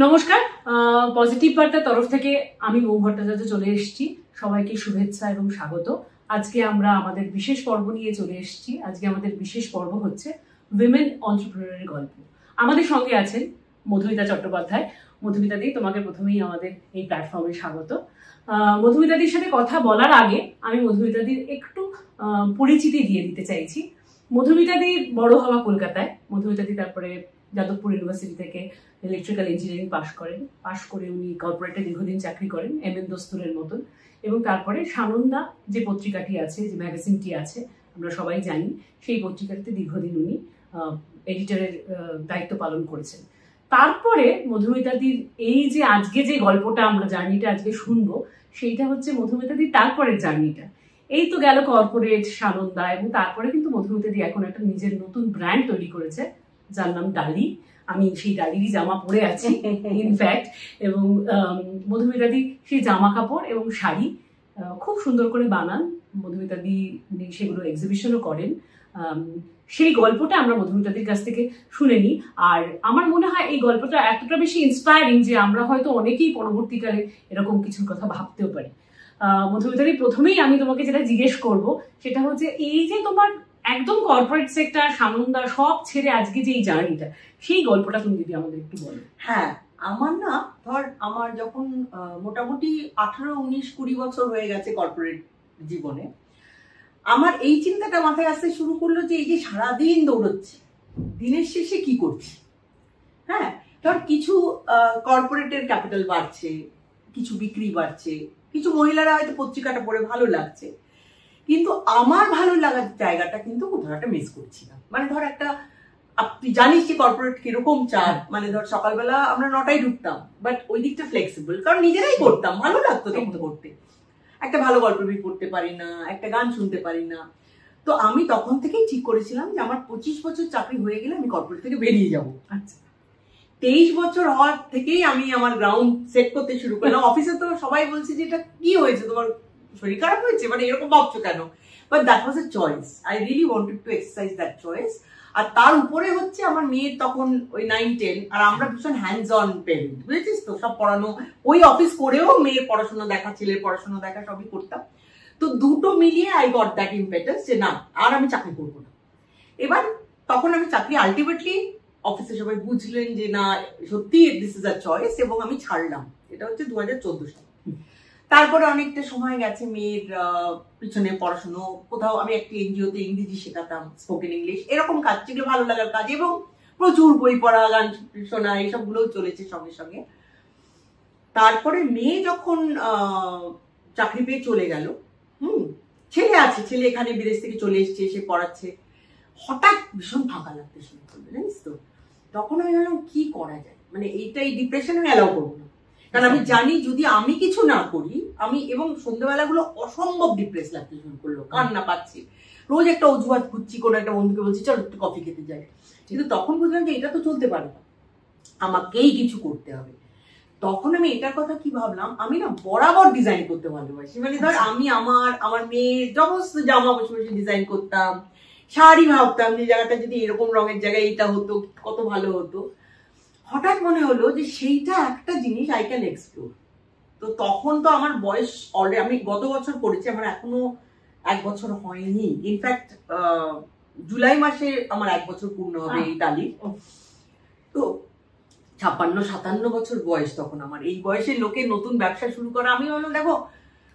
নমস্কার, পজিটিভ বার্তার তরফ থেকে আমি মৌ ভট্টাচার্য চলে এসেছি। সবাইকে শুভেচ্ছা এবং স্বাগত। আজকে আমরা আমাদের বিশেষ পর্ব নিয়ে চলে এসেছি। আজকে আমাদের বিশেষ পর্ব হচ্ছে উইমেন এন্টারপ্রেনারের গল্প। আমাদের সঙ্গে আছেন মধুমিতা চট্টোপাধ্যায়। মধুমিতা দি, তোমাকে প্রথমেই আমাদের এই প্ল্যাটফর্মে স্বাগত। মধুমিতা দির সাথে কথা বলার আগে আমি মধুমিতা দির একটু পরিচিতি দিয়ে দিতে চাইছি। মধুমিতা দি বড় হওয়া কলকাতায়। মধুমিতা দি তারপরে যাদবপুর ইউনিভার্সিটি থেকে ইলেকট্রিক্যাল ইঞ্জিনিয়ারিং পাশ করে উনি কর্পোরেটে দীর্ঘদিন চাকরি করেন, এম.এন. দস্তুরের মতন। এবং তারপরে সানন্দা যে পত্রিকাটি আছে, যে ম্যাগাজিনটি আছে, আমরা সবাই জানি, সেই পত্রিকাটিতে দীর্ঘদিন উনি এডিটরের দায়িত্ব পালন করেছেন। তারপরে মধুমিতাদির এই যে আজকে যে গল্পটা আমরা জার্নিটা আজকে শুনবো, সেইটা হচ্ছে মধুমিতাদির তারপরের জার্নিটা। এই তো গেল কর্পোরেট, সানন্দা, এবং তারপরে কিন্তু মধুমিতাদি এখন একটা নিজের নতুন ব্র্যান্ড তৈরি করেছে, যার নাম ডালি। আমি সেই ডালিরই জামা পরে আছি ইনফ্যাক্ট। এবং মধুমিতাদি সেই জামা কাপড় এবং শাড়ি খুব সুন্দর করে বানান। মধুমিতাদি সেগুলো এক্সিবিশনও করেন। সেই গল্পটা আমরা মধুমিতাদির কাছ থেকে শুনে নিই। আর আমার মনে হয় এই গল্পটা এতটা বেশি ইন্সপায়ারিং যে আমরা হয়তো অনেকেই পরবর্তীকালে এরকম কিছুর কথা ভাবতেও পারি। মধুমিতাদি, প্রথমেই আমি তোমাকে যেটা জিজ্ঞেস করব সেটা হচ্ছে, এই যে তোমার একদম কর্পোরেট সেক্টর, সানন্দা সব ছেড়ে আজকে যে এই জার্নিটা, সেই গল্পটা তুমি যদি আমাদের একটু বলো। হ্যাঁ, আমার যখন মোটামুটি 18, 19, 20 বছর হয়ে গেছে কর্পোরেট জীবনে, আমার এই চিন্তাটা মাথায় আসতে শুরু করলো যে এই যে সারাদিন দৌড়চ্ছে, দিনের শেষে কি করছি। হ্যাঁ, ধর কিছু কর্পোরেটের ক্যাপিটাল বাড়ছে, কিছু বিক্রি বাড়ছে, কিছু মহিলারা হয়তো পত্রিকাটা পড়ে ভালো লাগছে, কিন্তু আমার ভালো লাগার জায়গাটা কিন্তু কোথাও একটা মিস করছিলাম। মানে ধর একটা, তুই জানিস যে কর্পোরেট কিরকম চাপ, মানে ধর সকালবেলা আমরা 9টায় ঢুকতাম, বাট ওই দিকটা ফ্লেক্সিবল, কারণ নিজেরাই করতাম, ভালো লাগতো তখন করতে। একটা ভালো গল্প বই পড়তে পারি না, একটা গান শুনতে পারি না। তো আমি তখন থেকেই ঠিক করেছিলাম যে আমার 25 বছর চাকরি হয়ে গেলে আমি কর্পোরেট থেকে বেরিয়ে যাবো। আচ্ছা, 23 বছর হওয়ার থেকেই আমি আমার গ্রাউন্ড সেট করতে শুরু করলাম। অফিসে তো সবাই বলছে যে এটা কি হয়েছে, তোমার শরীর খারাপ হয়েছে, মানে এরকম ভাবছো কেন? But that was a choice. I really wanted to exercise that choice. আর তার উপরে হচ্ছে আমার মেয়ের তখন ওই 9, 10, আর আমরা ভীষণ হ্যান্ডস অন পেরেন্ট, বুঝেছিস তো, সব পড়ানো, ওই অফিস করেও মেয়ের পড়াশোনা দেখা, ছেলের পড়াশোনা দেখা, সবই করতাম। তো দুটো মিলিয়ে আই গট দ্যাট ইম্পেটাস যে না, আর আমি চাকরি করবো না। এবার তখন আমি চাকরি আলটিমেটলি অফিসে সবাই বুঝলেন যে না, সত্যি দিস ইজ আ চয়েস, এবং আমি ছাড়লাম। এটা হচ্ছে 2014 সালে। তারপরে অনেকটা সময় গেছে মেয়ের পিছনে পড়াশুনো, কোথাও আমি একটা এনজিওতে ইংরেজি শেখাতাম, স্পোকেন ইংলিশ, এরকম কাজ, যেগুলো ভালো লাগার কাজ, এবং প্রচুর বই পড়া, গান শোনা, এইসবগুলোও চলেছে সঙ্গে সঙ্গে। তারপরে মেয়ে যখন চাকরি পেয়ে চলে গেল, ছেলে আছে, ছেলে এখানে বিদেশ থেকে চলে এসছে, সে পড়াচ্ছে, হঠাৎ ভীষণ ফাঁকা লাগতে শুরু করলো, জানিস তো। তখন আমি ভাবলাম কি করা যায়, মানে এইটাই ডিপ্রেশন আমি অ্যালাউ করবো না, কারণ আমি জানি যদি আমি কিছু না করি, আমি, এবং সন্ধ্যাবেলাগুলো অসম্ভব ডিপ্রেস লাগতে শুরু করলো, কান্না পাচ্ছি, রোজ একটা অজুহাত খুঁজছি, কোনো একটা বন্ধুকে বলছি চল একটু কফি খেতে যাই। কিন্তু তখন বুঝলাম যে এটা তো চলতে পারে না, আমাকেই কিছু করতে হবে। তখন আমি এটার কথা কি ভাবলাম, আমি না বরাবর ডিজাইন করতে ভালোবাসি। মানে ধর আমি আমার মেয়ের সমস্ত জামা বসে বসে ডিজাইন করতাম, শাড়ি ভাবতাম যে জায়গাটা যদি এরকম রঙের জায়গায় এটা হতো কত ভালো হতো। হঠাৎ মনে হলো যে সেইটা একটা জিনিস আই ক্যান এক্সপ্লোর। তো তখন তো আমার বয়স অলরেডি, আমি গত বছর করেছি, আমার এখনো 1 বছর হয়নি। ইনফ্যাক্ট জুলাই মাসে আমার 1 বছর পূর্ণ হবে এই ডালি। তো 56-57 বছর বয়স তখন আমার। এই বয়সে লোকে নতুন ব্যবসা শুরু করা, আমি বললাম দেখো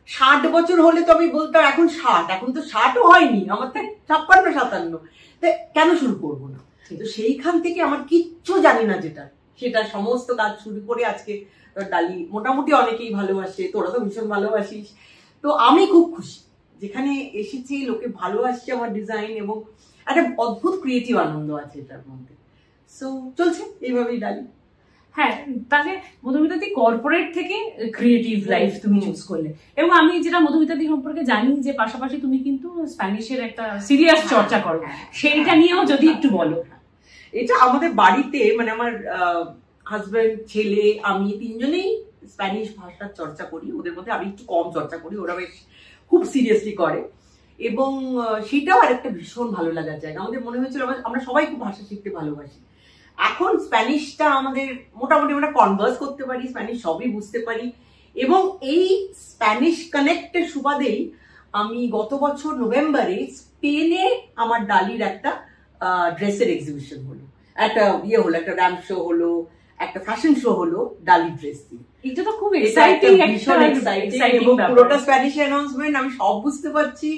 60 বছর হলে তো আমি বলতাম এখন 60, এখন তো 60ও হয়নি আমার, তো 56-57, কেন শুরু করবো না? তো সেইখান থেকে আমার কিচ্ছু জানি না যেটা, সেটা সমস্ত কাজ শুরু করে আজকে ডালি মোটামুটি অনেকেই ভালোবাসে, তোরা তো ভীষণ ভালোবাসিস। তো আমি খুব খুশি যেখানে এসেছি, লোকে ভালোবাসছে আমার ডিজাইন, এবং একটা অদ্ভুত ক্রিয়েটিভ আনন্দ আছে এটার মধ্যে। সো চলছে এইভাবেই ডালি। হ্যাঁ, তাহলে মধুমিতাদি কর্পোরেট থেকে ক্রিয়েটিভ লাইফ তুমি চুজ করলে, এবং আমি যেটা মধুমিতাদি সম্পর্কে জানি যে পাশাপাশি তুমি কিন্তু স্প্যানিশের একটা সিরিয়াস চর্চা করো, সেইটা নিয়েও যদি একটু বলো। এটা আমাদের বাড়িতে, মানে আমার হাজবেন্ড, ছেলে, আমি তিনজনেই স্প্যানিশ ভাষার চর্চা করি। ওদের মধ্যে আমি একটু কম চর্চা করি, ওরা বেশ খুব সিরিয়াসলি করে, এবং সেটাও আরেকটা ভীষণ ভালো লাগার জায়গা। আমাদের মনে হয়েছিল আমরা সবাই খুব ভাষা শিখতে ভালোবাসি। এখন স্প্যানিশটা আমাদের মোটামুটি আমরা কনভার্স করতে পারি, স্প্যানিশ সবই বুঝতে পারি। এবং এই স্প্যানিশ কানেক্টের সুবাদেই আমি গত বছর নভেম্বরে স্পেনে আমার ডালির একটা ড্রেসের এক্সিবিশন হলো, একটা হলো, একটা র্যাম্প শো হলো, একটা ফ্যাশন শো হলো ডালি ড্রেস দিয়ে। এটা তো খুব এক্সাইটিং, ভীষণ এক্সাইটিং, এবং পুরোটা স্প্যানিশ অ্যানাউন্সমেন্ট, আমি সব বুঝতে পারছি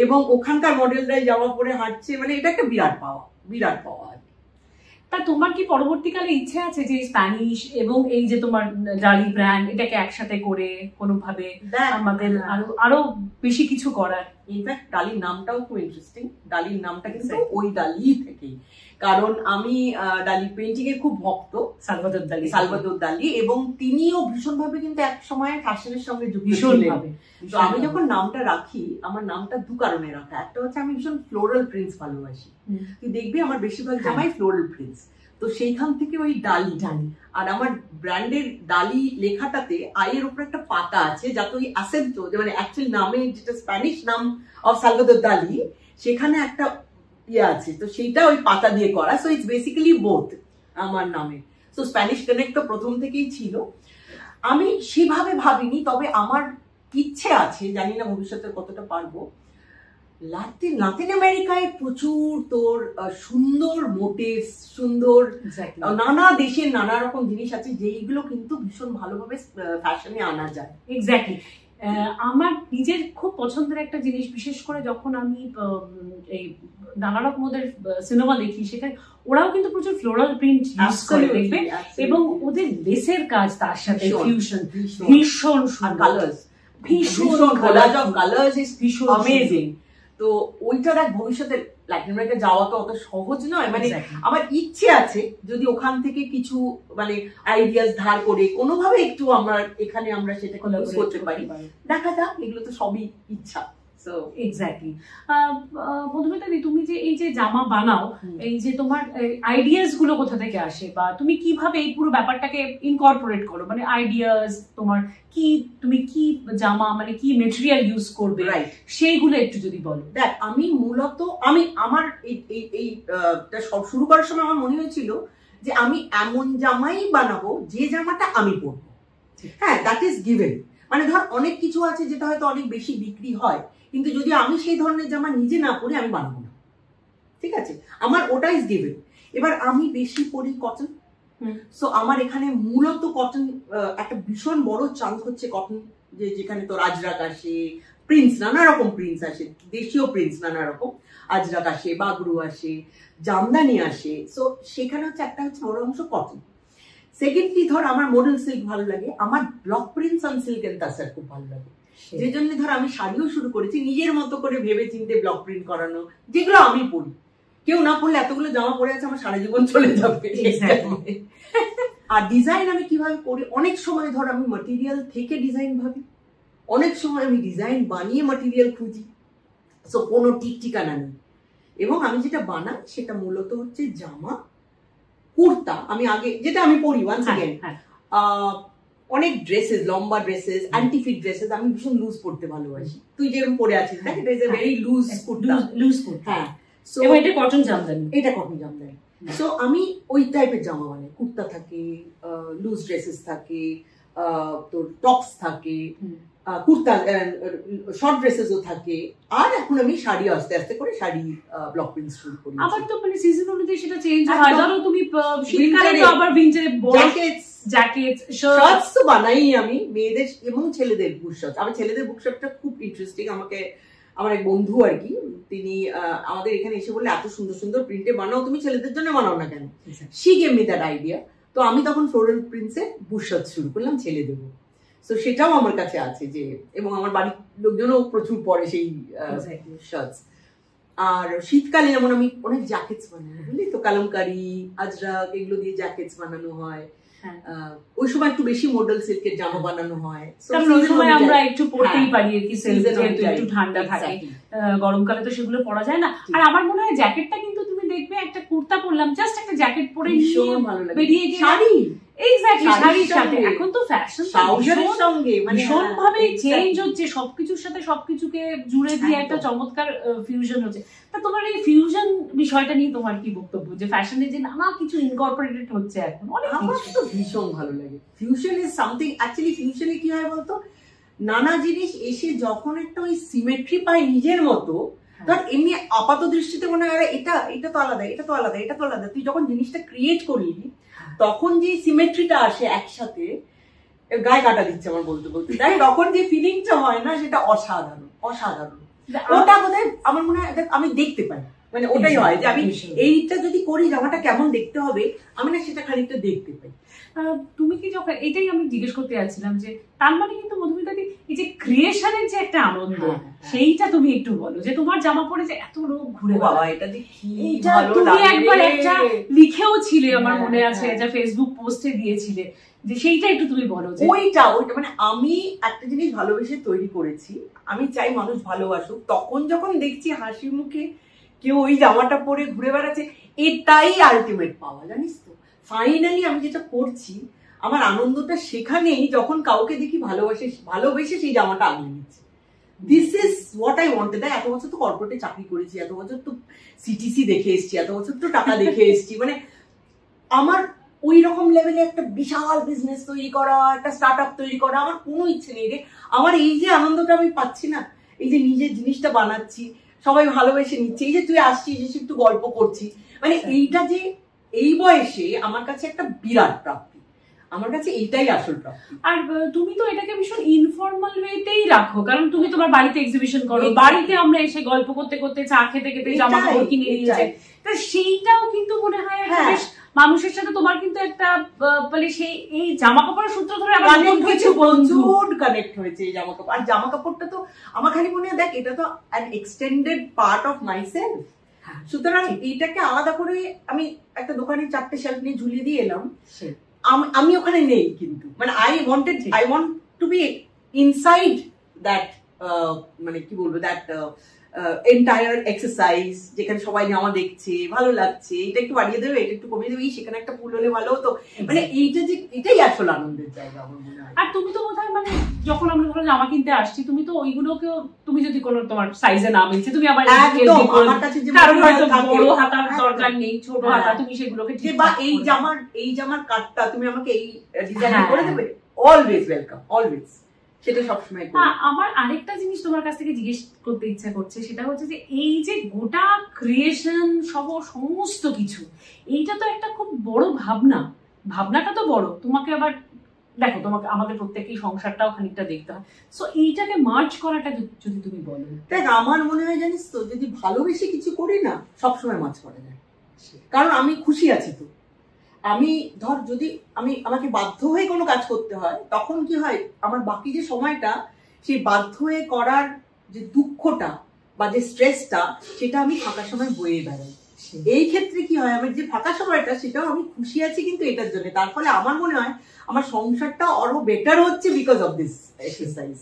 এবং ওখানকার মডেলরাই জামা পরে হাঁটছে, মানে এটা একটা বিরাট পাওয়া, বিরাট পাওয়া। তা তোমার কি পরবর্তীকালে ইচ্ছে আছে যে স্প্যানিশ এবং এই যে তোমার ডালি ব্র্যান্ড এটাকে একসাথে করে কোনোভাবে আমাদের আরো বেশি কিছু করার? ইনফ্যাক্ট ডালির নামটাও খুব ইন্টারেস্টিং। ডালির নামটা কিন্তু ওই ডালি থেকেই, কারণ আমি ডালি পেইন্টিং এর খুব ভক্ত, সালভাদর দালি, এবং তিনিও ভীষণভাবে কিন্তু এক সময় ফ্যাশনের সঙ্গে যুক্ত ছিলেন। তো আমি যখন নামটা রাখি, আমার নামটা দু কারণে রাখা। একটা হচ্ছে আমি ভীষণ ফ্লোরাল প্রিন্টস ভালোবাসি, তুই দেখবি আমার বেশিরভাগ জামাই ফ্লোরাল প্রিন্টস, তো সেইখান থেকে ওই ডালি। আর আমার ব্র্যান্ডের ডালি লেখাটাতে আইয়ের উপর একটা পাতা আছে, যাতে ওই অ্যাসেন্টো, মানে অ্যাকচুয়াল নামে যেটা স্প্যানিশ নাম অফ সালভাদর দালি, সেখানে একটা ইয়ে আছে, তো সেইটা ওই পাতা দিয়ে করা। সো ইটস বেসিক্যালি বোথ আমার নামে। সো স্প্যানিশ কানেক্ট তো প্রথম থেকেই ছিল। আমি সেভাবে ভাবিনি, তবে আমার ইচ্ছে আছে, জানি না ভবিষ্যতে কতটা পারবো, লাতিন আমেরিকায় প্রচুর তোর সুন্দর মোটিভস, সুন্দর নানা দেশের নানা রকম জিনিস আছে, যেইগুলো কিন্তু ভীষণ ভালোভাবে ফ্যাশনে আনা যায়। এক্স্যাক্টলি। আমার নিজের খুব পছন্দের একটা জিনিস, বিশেষ করে যখন আমি এই নানা রকম ওদের সিনেমা দেখি, সেখানে ওরাও কিন্তু প্রচুর ফ্লোরাল প্রিন্ট ইউজ করে, দেখবে, এবং ওদের লেসের কাজ তার সাথে ফিউশন ভীষণ সুন্দর, ভীষণ কালার্স অফ কালার্স ইজ ভীষণ অ্যামেজিং। তো ওইটা দেখ, ভবিষ্যতে ল্যাটিন আমেরিকা যাওয়া তো অত সহজ নয়, মানে আমার ইচ্ছে আছে যদি ওখান থেকে কিছু মানে আইডিয়াস ধার করে কোনোভাবে একটু আমার এখানে আমরা সেটা ইউজ করতে পারি। দেখা যাক, এগুলো তো সবই ইচ্ছা। এক্স্যাক্টলি। মধুমিতা দি, তুমি যে এই যে জামা বানাও, এই যে তোমার আইডিয়াস গুলো কোথা থেকে আসে, বা তুমি কিভাবে এই পুরো ব্যাপারটাকে ইনকর্পোরেট করো, মানে আইডিয়াস তোমার কি, তুমি কি জামা মানে কি মেটেরিয়াল ইউজ করবে, সেইগুলো একটু যদি বলো। দেখ, আমি মূলত আমার এইটা সব শুরু করার সময় আমার মনে হয়েছিল যে আমি এমন জামাই বানাবো যে জামাটা আমি পরবো। হ্যাঁ, দ্যাট ইজ গিভেন। মানে ধর অনেক কিছু আছে যেটা হয়তো অনেক বেশি বিক্রি হয়, কিন্তু যদি আমি সেই ধরনের জামা নিজে না পরি আমি বানাবো না, ঠিক আছে, আমার ওটা ইজ গিভেন। এবার আমি বেশি পরি কটন, সো আমার এখানে মূলত কটন একটা ভীষণ বড় চাঙ্ক হচ্ছে কটন, যেখানে তোর আজরাক আসে, প্রিন্টস, নানা রকম প্রিন্টস আসে, দেশীয় প্রিন্টস নানা রকম, আজরাক আসে, বাগরু আসে, জামদানি আসে। সো সেখানে হচ্ছে একটা হচ্ছে বড় অংশ কটন। সেকেন্ডলি ধর আমার মডেল সিল্ক ভালো লাগে, আমার block prints on silk and তাসার খুব ভালো লাগে, যে জন্য ধর আমি শাড়িও শুরু করেছি নিজের মতো করে ভেবে চিন্তে ব্লক প্রিন্ট করানো, যেগুলো আমি পরি। কেউ না পড়লে এতগুলো জামা পরে আছে আমার সারা জীবন চলে যাবে। আর ডিজাইন আমি কিভাবে করি, অনেক সময় ধর আমি ম্যাটেরিয়াল থেকে ডিজাইন ভাবি, অনেক সময় আমি ডিজাইন বানিয়ে ম্যাটেরিয়াল খুঁজি, সো কোনো ঠিক ঠিকানা নেই। এবং আমি যেটা বানাই সেটা মূলত হচ্ছে জামা, কুর্তা, আমি আগে যেটা আমি পরি, ওয়ান্স अगेन অনেক ড্রেসেস, লম্বা ড্রেসেস, অ্যান্টি ফিট ড্রেসেস আমি ভীষণ লুজ পড়তে ভালোবাসি। তুই যেরকম পরে আছিস, দেখ it is a very loose kurta, loose kurta. হ্যাঁ, সো এটা কটন জামদানি, এটা কটন জামদানি। সো আমি ওই টাইপের জামা বানাই, কুর্তা থাকে, লুজ ড্রেসেস থাকে, তোর টপস থাকে, কুর্তা, শর্ট ড্রেসেসও থাকে। আর এখন আমি শাড়ি আস্তে আস্তে করে শাড়ি ব্লক প্রিন্ট শুরু করি। আবার তো মানে সিজন অনুযায়ী সেটা চেঞ্জ হয়, ধরো তুমি শীতকালে তো আবার উইন্টারে জ্যাকেটস শার্টস তো বানাই আমি, মেয়েদের এবং ছেলেদের বুক শার্ট। আমার ছেলেদের বুক শার্টটা খুব ইন্টারেস্টিং। আমাকে আমার এক বন্ধু আর কি, তিনি আমাদের এখানে এসে বললে এত সুন্দর সুন্দর প্রিন্টে বানাও, তুমি ছেলেদের জন্য বানাও না কেন? She gave me that idea. তো আমি তখন ফ্লোরাল প্রিন্টসে বুক শার্ট শুরু করলাম ছেলেদের। তো সেটাও আমার কাছে আছে, যে এবং আমার বাড়ির লোকজনও প্রচুর পরে সেই শার্টস। আর শীতকালে যেমন আমি অনেক জ্যাকেটস বানাই, বুঝলি তো, কালামকারি, আজরাক, এগুলো দিয়ে জ্যাকেটস বানানো হয়। ওই সময় একটু বেশি মডেল সিল্কের জামা বানানো হয়, ওই সময় আমরা একটু পরতেই পারি আর কি, একটু ঠান্ডা থাকে। গরমকালে তো সেগুলো পরা যায় না। আর আমার মনে হয় জ্যাকেটটা কিন্তু তুমি দেখবে, একটা কুর্তা পরলাম, জাস্ট একটা জ্যাকেট পরে বেরিয়ে গিয়ে শাড়ি এক্স্যাক্টলি, শাড়ির সাথে এখন তো ফ্যাশন ট্রাউজারের সঙ্গে মানে ভীষণ ভাবে চেঞ্জ হচ্ছে, সবকিছুর সাথে সবকিছুকে জুড়ে দিয়ে একটা চমৎকার ফিউশন হচ্ছে। তা তোমার এই ফিউশন বিষয়টা নিয়ে তোমার কি বক্তব্য, যে ফ্যাশনে যে নানা কিছু ইনকর্পোরেটেড হচ্ছে এখন? আমার তো ভীষণ ভালো লাগে। ফিউশন ইজ সামথিং, অ্যাকচুয়ালি ফিউশনে কি হয় বলতো, নানা জিনিস এসে যখন একটা ওই সিমেট্রি পায় নিজের মতো, ধর এমনি আপাত দৃষ্টিতে মনে হয় এটা এটা তো আলাদা, এটা তো আলাদা, এটা তো আলাদা, তুই যখন জিনিসটা ক্রিয়েট করলি তখন যে সিমেট্রিটা আসে একসাথে, গায়ে কাটা দিচ্ছে আমার বলতে বলতে, তাই তখন যে ফিলিংটা হয় না সেটা অসাধারণ, অসাধারণ। ওটা বোধহয় আমার মনে হয় আমি দেখতে পাই, মানে ওটাই হয় যে আমি এইটা যদি করি জামাটা কেমন দেখতে হবে, আমি না সেটা খানিকটা দেখতে পাই। তুমি কি যখন এটাই আমি জিজ্ঞেস করতে যাচ্ছিলাম, যে তার মানে কিন্তু মধুমিতাদি এই যে ক্রিয়েশনের যে একটা আনন্দ, সেইটা তুমি একটু বলো, যে তোমার জামা পরে যে এত লোক ঘুরে, বাবা এটা যে কি ভালো লাগে। তুমি একবার একটা লিখেও ছিলে আমার মনে আছে, যা ফেসবুক পোস্টে দিয়েছিলে, যে সেইটা একটু তুমি বলো। যে ওইটা মানে আমি একটা জিনিস ভালোবেসে তৈরি করেছি, আমি চাই মানুষ ভালোবাসুক, তখন যখন দেখছি হাসি মুখে কেউ ওই জামাটা পরে ঘুরে বেড়াচ্ছে, এটাই আলটিমেট পাওয়া, জানিস তো। ফাইনালি আমি যেটা করছি, আমার আনন্দটা সেখানেই যখন কাউকে দেখি ভালোবেসে সেই জামাটা আগলে নিচ্ছে। This is what I wanted. এত বছর তো কর্পোরেটে চাকরি করেছি, এত বছর তো সিটিসি দেখে এসছি, এত বছর তো টাকা দেখে এসছি, মানে আমার ওই রকম লেভেলে একটা বিশাল বিজনেস তৈরি করা, একটা স্টার্ট আপ তৈরি করা আমার কোনো ইচ্ছে নেই রে। আমার এই যে আনন্দটা আমি পাচ্ছি না, এই যে নিজের জিনিসটা বানাচ্ছি, সবাই ভালোবেসে নিচ্ছে, এই যে তুই আসছিস, এসে একটু গল্প করছি, মানে এইটা যে এই বয়সে আমার কাছে একটা বিরাট প্রাপ্তি, আমার কাছে এইটাই আসল প্রাপ্তি। আর তুমি তো এটাকে ভীষণ ইনফর্মাল ওয়েতেই রাখো, কারণ তুমি তোমার বাড়িতে এক্সিবিশন করো, বাড়িতে আমরা এসে গল্প করতে করতে, চা খেতে খেতে জামা কাপড় কিনে নিয়ে যাই, তা সেইটাও কিন্তু মনে হয় বেশ মানুষের সাথে তোমার কিন্তু একটা মানে সেই এই জামা কাপড়ের সূত্র ধরে আমার কিছু বন্ধু কানেক্ট হয়েছে এই জামা কাপড়। আর জামা কাপড়টা তো আমার খালি মনে হয়, দেখ এটা তো an extended part of my self, সুতরাং এইটাকে আলাদা করে আমি একটা দোকানে 4টে শেলফ নিয়ে ঝুলিয়ে দিয়ে এলাম, আমি ওখানে নেই, কিন্তু মানে I want to be inside that, মানে কি বলবো, দ্যাট এন্টায়ার এক্সারসাইজ, যেখানে সবাই জামা দেখছে, ভালো লাগছে, এটা একটু বাড়িয়ে দেবে, এটা একটু কমিয়ে দেবে, সেখানে একটা ফুল হলে ভালো হতো, মানে এইটা যে এটাই আসলে আনন্দের জায়গা আমার মনে হয়। আর তুমি তো বোধহয় মানে যখন আমরা ধরো জামা কিনতে আসছি, তুমি তো ওইগুলোকেও, তুমি যদি কোনো তোমার সাইজে না মিলছে, তুমি আবার আমার কাছে যে কারণ হয়তো বড় হাতার দরকার নেই, ছোট হাতা, তুমি সেগুলোকে ঠিক, বা এই জামার কাটটা তুমি আমাকে এই ডিজাইন করে দেবে, অলওয়েজ ওয়েলকাম, অলওয়েজ, সেটা সবসময়। আমার আরেকটা জিনিস তোমার কাছ থেকে জিজ্ঞেস করতে ইচ্ছা করছে, সেটা হচ্ছে যে এই যে গোটা ক্রিয়েশন সহ সমস্ত কিছু, এইটা তো একটা খুব বড় ভাবনাটা তো বড়, তোমাকে আবার দেখো, তোমাকে আমাদের প্রত্যেকেই সংসারটাও খানিকটা দেখতে হয়, সো এইটাকে মার্চ করাটা যদি তুমি বলো। দেখ আমার মনে হয় জানিস তো, যদি ভালোবেসে কিছু করি না, সবসময় মার্চ করা যায়, কারণ আমি খুশি আছি তো। আমি ধর যদি আমাকে বাধ্য হয়ে কোনো কাজ করতে হয়, তখন কি হয়, আমার বাকি যে সময়টা, সেই বাধ্য হয়ে করার যে দুঃখটা বা যে স্ট্রেসটা, সেটা আমি ফাঁকা সময় বয়ে বেড়াই। এই ক্ষেত্রে কি হয়, আমার যে ফাঁকা সময়টা, সেটাও আমি খুশি আছি কিন্তু এটার জন্য, তার ফলে আমার মনে হয় আমার সংসারটা আরো বেটার হচ্ছে because of this exercise.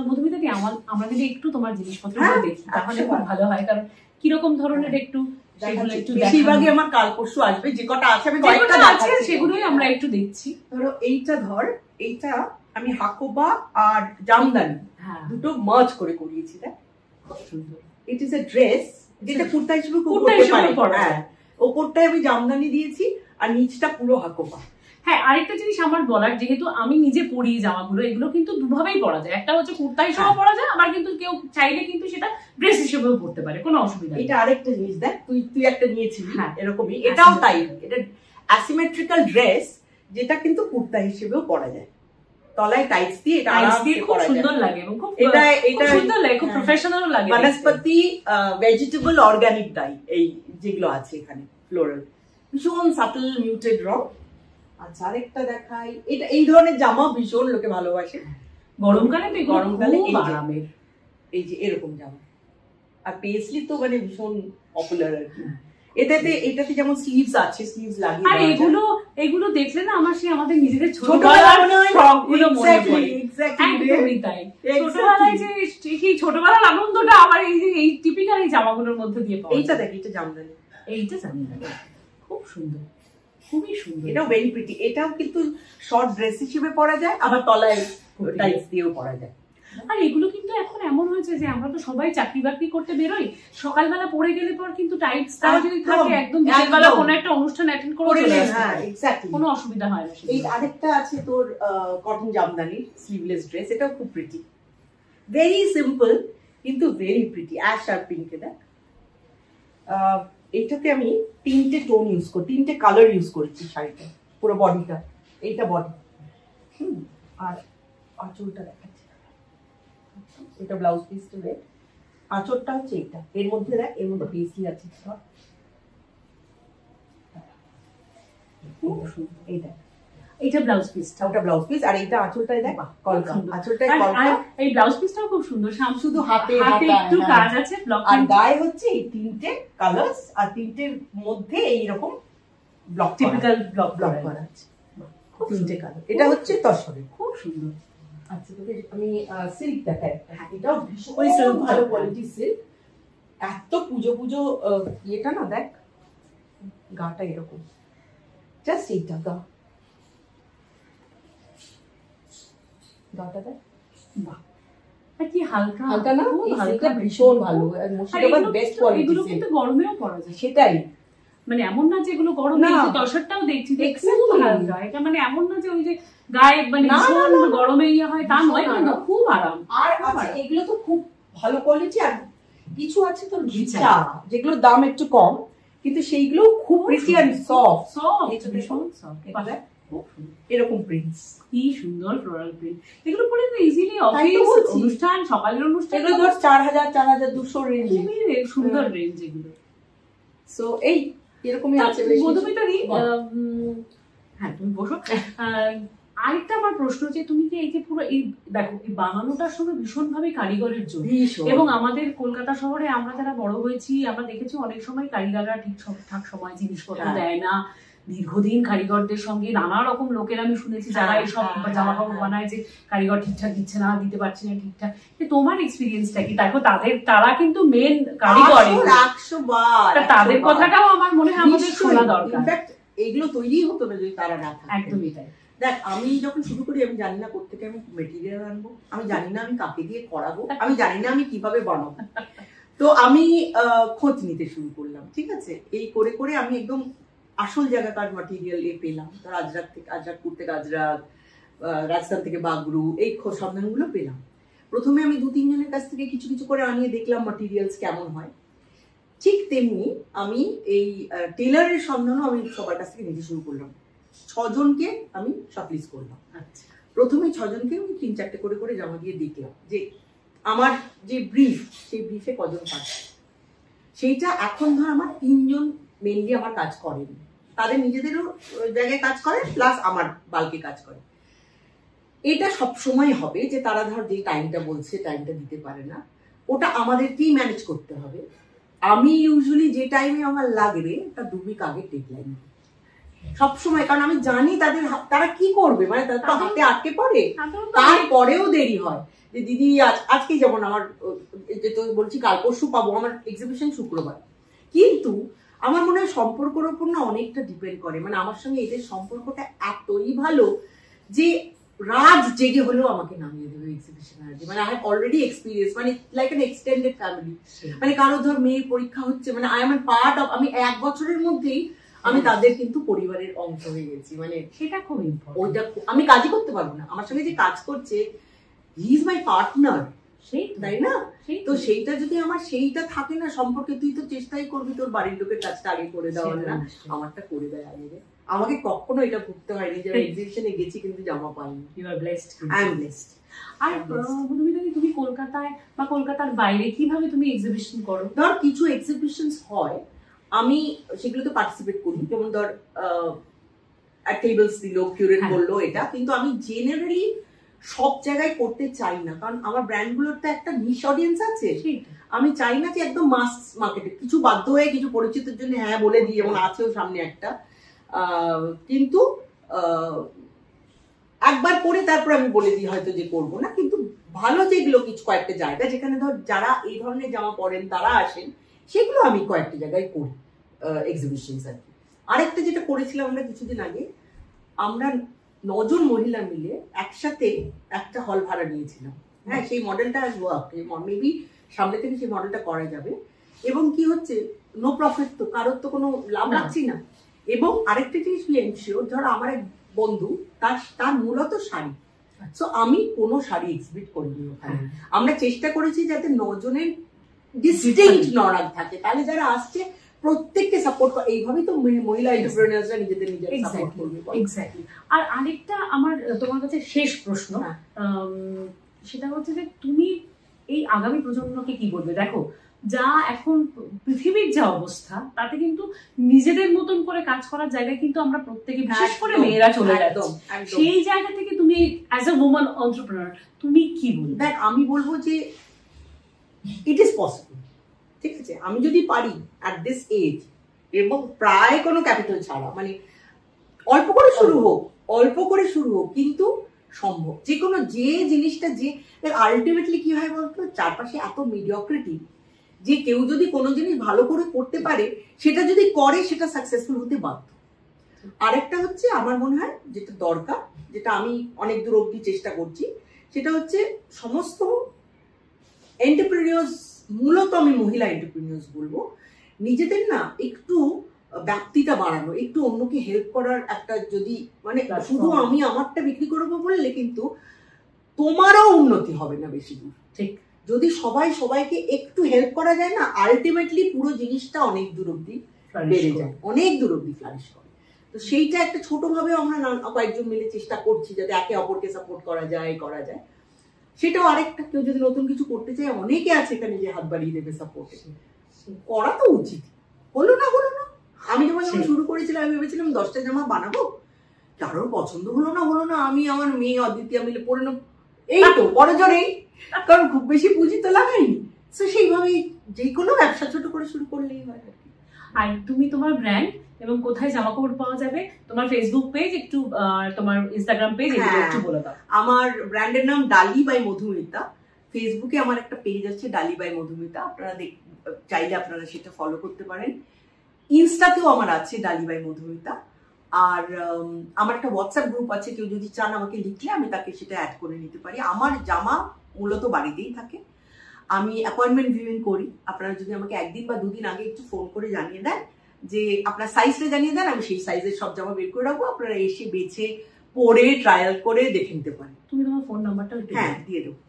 Madhumita di, আমরা যদি একটু তোমার জিনিসপত্র দেখি তাহলে খুব ভালো হয়, কারণ কিরকম ধরনের একটু বেশিরভাগই আমার কাল পরশু আসবে, যে কটা আছে আমি সেগুলোই আমরা একটু দেখছি। ধরো এইটা, ধর এইটা আমি হাকোবা আর জামদানি দুটো মার্জ করে করিয়েছি, দেখ খুব সুন্দর। ইট ইজ এ ড্রেস যেটা কুর্তা হিসেবে ওপরটায় আমি জামদানি দিয়েছি, আর নিচটা পুরো হাকোবা। হ্যাঁ, আরেকটা জিনিস আমার বলার, যেহেতু আমি নিজে পরি জামাগুলো, এগুলো কিন্তু দুভাবেই পরা যায়, একটা হচ্ছে কুর্তা হিসেবে পরা যায়, আবার কিন্তু কেউ চাইলে কিন্তু সেটা ড্রেস হিসেবেও পরতে পারে, কোনো অসুবিধা নেই। এটা আরেকটা জিনিস, দেখ তুই একটা নিয়েছিলি, এরকমই এটাও তাই, এটা অ্যাসিমেট্রিক্যাল ড্রেস, যেটা কিন্তু কুর্তা হিসেবেও পরা যায়, তলায় টাইটস দিয়ে, এটা খুব সুন্দর লাগে এবং এটা সুন্দর লাগে, খুব প্রফেশনাল লাগে। বনস্পতি ভেজিটেবল অর্গানিক ডাই, এই যেগুলো আছে এখানে ফ্লোরাল, ভীষণ সাটল মিউটেড রং। আচ্ছা আরেকটা দেখাই, এটা এই ধরনের জামা ভীষণ লোকে ভালোবাসে গরমকালে, এই যে এরকম জামা, আর পেসলি তো মানে ভীষণ পপুলার আর কি। এটাতে যেমন স্লিভস আছে, স্লিভস লাগিয়ে, আর এগুলো দেখলে না আমার সেই আমাদের নিজেদের ছোটবেলার ফ্রকগুলো মনে পড়ে। একদমই তাই, ছোটবেলায় যে সেই ছোটবেলার আনন্দটা আবার এই যে এই টিপিক্যাল এই জামাগুলোর মধ্যে দিয়ে পাওয়া। এইটা দেখ, এটা জামদানি, এইটা জামদানি, খুব সুন্দর। খুবই সুন্দর, এটাও ভেরি প্রিটি। এটাও কিন্তু শর্ট ড্রেস হিসেবে পরা যায়, আবার তলায় টাইটস দিয়েও পরা যায়। আর এগুলো কিন্তু এখন এমন হয়েছে যে আমরা তো সবাই চাকরি বাকরি করতে বেরোই, সকালবেলা পরে গেলে পর কিন্তু টাইটস তাও যদি থাকে একদম বিকেলবেলা কোনো একটা অনুষ্ঠান অ্যাটেন্ড করে চলে আসতে হ্যাঁ এক্স্যাক্টলি, কোনো অসুবিধা হয় না। এই আরেকটা আছে তোর কটন জামদানি স্লিভলেস ড্রেস, এটাও খুব প্রিটি, ভেরি সিম্পল কিন্তু ভেরি প্রিটি, অ্যাশ আর পিঙ্কে। দেখ এইটাতে আমি 3টে টোন ইউজ করি, 3টে কালার ইউজ করেছি শাড়িটা, পুরো বডিটা, এইটা বডি, আর আঁচলটা দেখাচ্ছি, এটা ব্লাউজ পিসটা রেড, আঁচলটা হচ্ছে এইটা, এর মধ্যে দেখ এর মধ্যে পেসলি আছে, এইটা এইটা ব্লাউজ পিসটা, ওটা ব্লাউজ পিস, আর এইটা আঁচলটাই দেখ কলকা, আঁচলটাই কলকা, এই ব্লাউজ পিসটাও খুব সুন্দর, শুধু হাতে একটু কাজ আছে, আর গায়ে হচ্ছে এই 3টে কালার্স, আর 3টের মধ্যে এইরকম ব্লক, টিপিক্যাল ব্লক করা আছে, 3টে কালার। এটা হচ্ছে তসরে, খুব সুন্দর। আচ্ছা তোকে আমি সিল্ক দেখাই, এটাও ভীষণ ভালো কোয়ালিটির সিল্ক, এত পুজো পুজো ইয়েটা না, দেখ গাটা এরকম, জাস্ট এইটা গাটা দেখ, বাহ কি হালকা হালকা না, হালকা ভীষণ ভালো, আর মুর্শিদাবাদ বেস্ট কোয়ালিটি। এগুলো কিন্তু গরমেও পরা যায়, সেটাই মানে এমন না যে এগুলো গরমে, তসরটাও দেখছি খুব হালকা, এটা মানে এমন না যে ওই যে গায়ে মানে ভীষণ গরমে ইয়ে হয় তা নয়, কিন্তু খুব আরাম। আর এগুলো তো খুব ভালো কোয়ালিটি, আর কিছু আছে তোর ঘিচা যেগুলোর দাম একটু কম, কিন্তু সেইগুলো খুব প্রিটি এন্ড সফট, ভীষণ সফট, এরকম প্রিন্টস, কি সুন্দর ফ্লোরাল প্রিন্ট, এগুলো পরে তো ইজিলি অফিস অনুষ্ঠান, সকালের অনুষ্ঠান, এগুলো ধর 4000-4200 রেঞ্জ, সুন্দর রেঞ্জ এগুলো। সো এই এরকমই আছে। মধুমিতাদি, হ্যাঁ তুমি বসো। আরেকটা আমার প্রশ্ন যে তুমি কি এই যে পুরো এই দেখো এই বানানোটার সঙ্গে ভীষণভাবে কারিগরের জন্য, এবং আমাদের কলকাতা শহরে আমরা যারা বড় হয়েছি আমরা দেখেছি অনেক সময় কারিগররা ঠিকঠাক সময় জিনিসপত্র দেয় না, দীর্ঘদিন কারিগরদের সঙ্গে নানা রকম লোকের আমি শুনেছি যারা এইসব জামা কাপড় বানায় যে কারিগর ঠিকঠাক দিচ্ছে না, দিতে পারছে না ঠিকঠাক, তোমার এক্সপিরিয়েন্সটা কি? দেখো তারা কিন্তু মেন কারিগর, তাদের কথাটাও আমার মনে হয় আমাদের শোনা দরকার। ইনফ্যাক্ট এইগুলো তৈরি হতো না যদি তারা না থাকে। একদমই তাই। দেখ আমি যখন শুরু করি আমি জানি না কোথা থেকে আমি মেটেরিয়াল আনবো, আমি জানি না আমি কাকে দিয়ে করাবো, আমি জানি না আমি কিভাবে বানাবো, তো আমি খোঁজ নিতে শুরু করলাম। ঠিক আছে, এই করে করে আমি একদম আসল জায়গাকার ম্যাটেরিয়াল পেলাম, ধর আজরাকপুর থেকে আজরাক, রাজস্থান থেকে বাগরু, এই সন্ধানগুলো পেলাম। প্রথমে আমি 2-3 জনের কাছ থেকে কিছু কিছু করে আনিয়ে দেখলাম ম্যাটেরিয়ালস কেমন হয়। ঠিক তেমনি আমি এই টেলারের সন্ধানও আমি সবার কাছ থেকে নিতে শুরু করলাম। 6 জনকে আমি শর্টলিস্ট করলাম। আচ্ছা, প্রথমে 6 জনকে আমি 3-4টে করে করে জমা দিয়ে দেখলাম যে আমার যে ব্রিফ, সেই ব্রিফে কজন পাচ্ছে। সেইটা এখন ধর আমার 3 জন মেনলি আমার কাজ করেন, তাদের নিজেদেরও জায়গায় কাজ করে, প্লাস আমার বালকে কাজ করে। এটা সব সময় হবে যে তারা ধর যে টাইমটা বলছে টাইমটা দিতে পারে না, ওটা আমাদেরকেই ম্যানেজ করতে হবে। আমি ইউজুয়ালি যে টাইমে আমার লাগবে তার 2 উইক আগে ডেডলাইন সবসময়, কারণ আমি জানি তারা কি করবে, মানে তারা তো হাতে আটকে পড়ে, তারপরেও দেরি হয় যে দিদি আজকে যেমন আমার তো বলছি কাল পরশু পাবো, আমার এক্সিবিশন শুক্রবার, কিন্তু আমার মনে হয় সম্পর্কের উপর না অনেকটা ডিপেন্ড করে। মানে আমার সঙ্গে এদের সম্পর্কটা এতই ভালো যে রাত জেগে হলেও আমাকে নামিয়ে দেবে এক্সিবিশন আর কি। মানে আই হ্যাভ অলরেডি এক্সপিরিয়েন্স, মানে লাইক অ্যান এক্সটেন্ডেড ফ্যামিলি। মানে কারো ধর মেয়ের পরীক্ষা হচ্ছে, মানে I M A part of, আমি 1 বছরের মধ্যেই আমি তাদের কিন্তু পরিবারের অংশ হয়ে গেছি। মানে সেটা খুব ইম্পর্টেন্ট। ওইটা আমি কাজই করতে পারবো না, আমার সঙ্গে যে কাজ করছে হি ইজ মাই পার্টনার, তাই না? তো সেইটা যদি আমার সেইটা থাকে না সম্পর্কে, তুই তো চেষ্টাই করবি তোর বাড়ির লোকের কাজটা আগে করে দেওয়ার, না আমারটা করে দেয় আগে। আমাকে কখনো এটা ভুগতে হয়নি যে এক্সিবিশনে গেছি কিন্তু জামা পাইনি। You are blessed. I am blessed. আর তুমি কলকাতায় বা কলকাতার বাইরে কিভাবে তুমি এক্সিবিশন করো? ধর কিছু এক্সিবিশন হয়, আমি সেগুলোতে পার্টিসিপেট করি, যেমন ধর টেবলস দিল, কিউরেট করলো এটা, কিন্তু আমি জেনারেলি সব জায়গায় করতে চাই না, কারণ আমার ব্র্যান্ডগুলোর তো একটা নিশ অডিয়েন্স আছে। আমি চাই না যে একদম মাস মার্কেটে কিছু বাধ্য হয়ে কিছু পরিচিতের জন্য হ্যাঁ বলে দিই, যেমন আছেও সামনে একটা, কিন্তু একবার করে তারপর আমি বলে দিই হয়তো যে করবো না। কিন্তু ভালো যেগুলো কিছু কয়েকটা জায়গা যেখানে ধর যারা এই ধরনের জামা পরেন তারা আসেন, সেগুলো আমি কয়েকটা জায়গায় করি এক্সিবিশন আর কি। আরেকটা যেটা করেছিলাম আমরা কিছুদিন আগে, আমরা 9 জন মহিলা মিলে একসাথে একটা হল ভাড়া নিয়েছিলাম। হ্যাঁ, সেই মডেলটা আজ ওয়ার্ক, মেবি সামনে থেকে সেই মডেলটা করা যাবে। এবং কি হচ্ছে, নো প্রফিট, তো কারোর তো কোনো লাভ রাখছি না। এবং আরেকটা জিনিস এনশিওর, ধরো আমার এক বন্ধু, তার মূলত শাড়ি, সো আমি কোনো শাড়ি এক্সিবিট করিনি ওখানে। আমরা চেষ্টা করেছি যাতে 9 জনের ডিস্টিংক্ট নরাগ থাকে, তাহলে যারা আসছে প্রত্যেককে সাপোর্ট করে। এইভাবেই তো মহিলা এন্টারপ্রেনার্সরা নিজেদের সাপোর্ট করবে। এক্স্যাক্টলি। আর আরেকটা আমার তোমার কাছে শেষ প্রশ্ন, সেটা হচ্ছে যে তুমি এই আগামী প্রজন্মকে কি বলবে? দেখো, যা এখন পৃথিবীর যা অবস্থা, তাতে কিন্তু নিজেদের মতন করে কাজ করার জায়গায় কিন্তু আমরা প্রত্যেকে, বিশেষ করে মেয়েরা, চলে যাচ্ছি। সেই জায়গা থেকে তুমি অ্যাজ এ ওম্যান এন্টারপ্রেনার তুমি কি বলবে? দেখ, আমি বলবো যে ইট ইজ পসিবল, ঠিক আছে? আমি যদি পারি অ্যাট দিস এজ, এবং প্রায় কোনো ক্যাপিটাল ছাড়া, মানে অল্প করে শুরু হোক, কিন্তু সম্ভব। যে কোনো যে জিনিসটা, যে আলটিমেটলি কি হয় বলতো, চারপাশে এত মিডিওক্রিটি, যে কেউ যদি কোনো জিনিস ভালো করে করতে পারে, সেটা যদি করে, সেটা সাকসেসফুল হতে বাধ্য। আরেকটা হচ্ছে আমার মনে হয় যেটা দরকার, যেটা আমি অনেক দূর অব্দি চেষ্টা করছি, সেটা হচ্ছে সমস্ত এন্টারপ্রেনিউর্স, মূলত আমি মহিলা এন্টারপ্রেনিউর্স বলবো, নিজেদের না একটু ব্যাপ্তিটা বাড়ানো, একটু অন্যকে হেল্প করার একটা, যদি মানে শুধু আমি আমারটা বিক্রি করবো বললে কিন্তু তোমারও উন্নতি হবে না বেশি দূর। ঠিক, যদি সবাইকে একটু হেল্প করা যায় না, আলটিমেটলি পুরো জিনিসটা অনেক দূর অব্দি বেড়ে যায়, অনেক দূর অব্দি ফ্লারিশ করে। তো সেইটা একটা ছোটভাবে আমরা কয়েকজন মিলে চেষ্টা করছি, যাতে একে অপরকে সাপোর্ট করা যায়। সেটাও আরেকটা, কেউ যদি নতুন কিছু করতে চায়, অনেকে আছে এখানে যে হাত বাড়িয়ে দেবে সাপোর্ট, করা তো উচিত। হলো না। আমি যখন শুরু করেছিলাম, আমি ভেবেছিলাম 10টা জামা বানাবো, কারোর পছন্দ হলো না, আমি আমার মেয়ে অদ্বিতীয়া মিলে পরে নেবো, এই তো বড় জোরেই, কারণ খুব বেশি পুঁজি তো লাগাইনি। তো সেইভাবেই যে কোনো ব্যবসা ছোট করে শুরু করলেই হয় আর কি। আর তুমি তোমার ব্র্যান্ড এবং কোথায় জামা কাপড় পাওয়া যাবে, তোমার ফেসবুক পেজ, একটু তোমার ইনস্টাগ্রাম পেজ, এগুলো একটু বলে দাও। আমার ব্র্যান্ডের নাম ডালি বাই মধুমিতা। ফেসবুকে আমার একটা পেজ আছে ডালি বাই মধুমিতা, আপনারা চাইলে আপনারা সেটা ফলো করতে পারেন। ইনস্টাতেও আমার আছে ডালি বাই মধুমিতা। আর আমার একটা হোয়াটসঅ্যাপ গ্রুপ আছে, কেউ যদি চান আমাকে লিখলে আমি তাকে সেটা অ্যাড করে নিতে পারি। আমার জামা মূলত বাড়িতেই থাকে, আমি অ্যাপয়েন্টমেন্ট ভিউইং করি। আপনারা যদি আমাকে 1 দিন বা 2 দিন আগে একটু ফোন করে জানিয়ে দেন, যে আপনার সাইজটা জানিয়ে দেন, আমি সেই সাইজের সব জামা বের করে রাখবো, আপনারা এসে বেছে পরে ট্রায়াল করে দেখে নিতে পারেন। তুমি তোমার ফোন নাম্বারটা? হ্যাঁ, দিয়ে দেবো।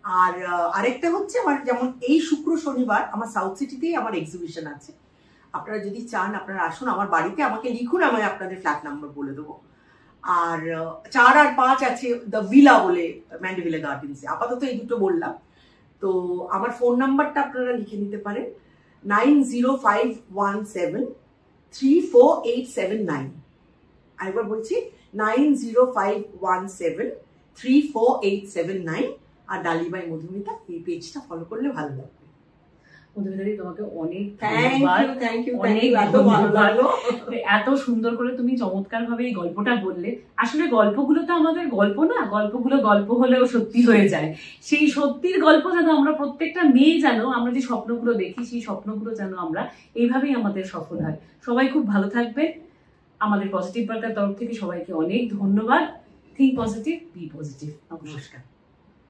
আর আরেকটা হচ্ছে, আমার যেমন এই শুক্র শনিবার আমার সাউথ সিটিতেই আমার এক্সিবিশন আছে, আপনারা যদি চান আপনারা আসুন আমার বাড়িতে, আমাকে লিখুন, আমি আপনাদের ফ্ল্যাট নাম্বার বলে দেবো। আর 4 আর 5 আছে দ্য ভিলা বলে, ম্যান্ডেভিলা গার্ডেন্সে। আপাতত এই দুটো বললাম। তো আমার ফোন নাম্বারটা আপনারা লিখে নিতে পারেন, 9051734879। আরেকবার বলছি, 9051734879। আর ডালি বাই মধুমিতা, এই পেজটা ফলো করলে ভালো লাগবে। মধুমিতাদি, তোমাকে অনেক থ্যাংক ইউ। এত সুন্দর করে তুমি চমৎকার ভাবে এই গল্পটা বললে। আসলে গল্পগুলো তো আমাদের গল্প না, গল্পগুলো গল্প হলেও সত্যি হয়ে যায়। সেই সত্যির গল্প যেন আমরা প্রত্যেকটা মেয়ে, জানো আমরা যে স্বপ্নগুলো দেখি, সেই স্বপ্নগুলো যেন আমরা এইভাবেই আমাদের সফল হয়। সবাই খুব ভালো থাকবে। আমাদের পজিটিভ বার্তার তরফ থেকে সবাইকে অনেক ধন্যবাদ। Think positive, be positive. নমস্কার।